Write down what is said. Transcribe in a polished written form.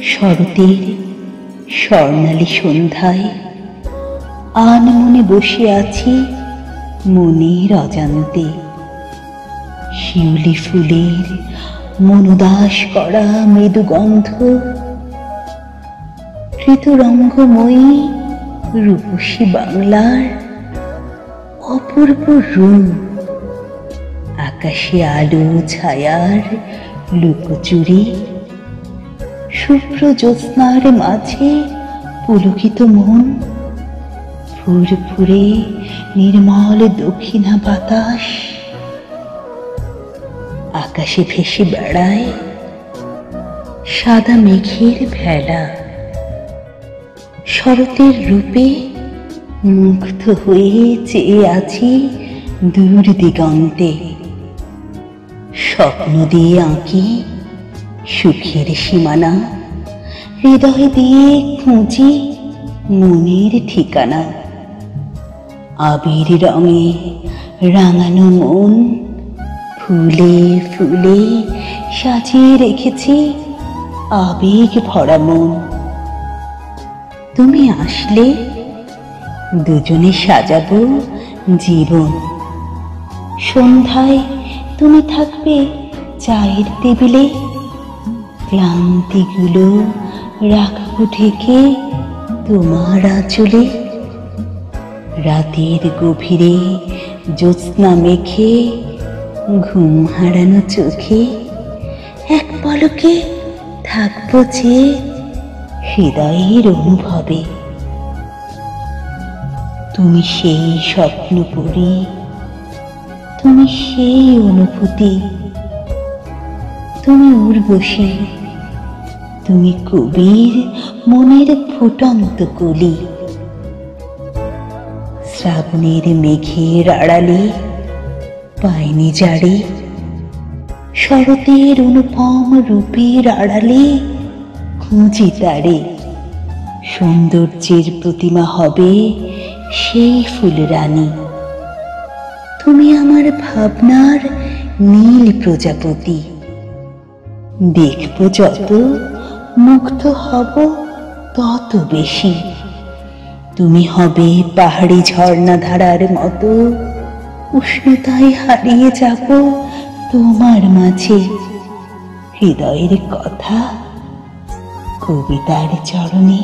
শরতের স্বর্ণালী সন্ধ্যায় আনমনে বসে আছি মনের অজান্তে। শিউলি ফুলের মনোদাস করা মৃদু গন্ধ, ঋতুরঙ্গময়ী রূপসী বাংলার অপূর্ব রূপ, আকাশে আলো ছায়ার লুকোচুরি, শুভ্র জ্যোৎস্নার মাঝে পুলকিত মন, ফুরফুরে নির্মল দক্ষিণা বাতাস, আকাশে ভেসে বেড়ায় সাদা মেঘের ভেলা। শরতের রূপে মুগ্ধ হয়ে চেয়ে আছি দূর দিগন্তে। স্বপ্ন দিয়ে আঁকি সুখের সীমানা, হৃদয় দিয়ে খুঁজি মনের ঠিকানা। আবির রঙে রাঙানো মন, ফুলে ফুলে সাজিয়ে রেখেছি আবেগ ভরা মন। তুমি আসলে দুজনে সাজাবো জীবন। সন্ধ্যায় তুমি থাকবে চায়ের টেবিলে, ক্লান্তিগুলো রাখবো ঢেকে তোমার আঁচলে। রাতের গভীরে জ্যোৎস্না মেখে ঘুম হারানো চোখে এক পলকে থাকবো যে হৃদয়ের অনুভবে। তুমি সেই স্বপ্ন পড়ি, তুমি সেই অনুভূতি, তুমি উর্বশী, তুমি কবির মনের ফুটন্ত কলি। শ্রাবণের মেঘের আড়ালে পাইনি জাড়ি, শরতের অনুপম রূপের আড়ালে খুঁজি তারে। সৌন্দর্যের প্রতিমা হবে সেই ফুলরানী, তুমি আমার ভাবনার নীল প্রজাপতি। দেখবো যত মুগ্ধ হব তত বেশি, তুমি হবে পাহাড়ি ঝর্ণা ধারার মতো, উষ্ণতায় হারিয়ে যাব তোমার মাঝে। হৃদয়ের কথা কবিতার চরণে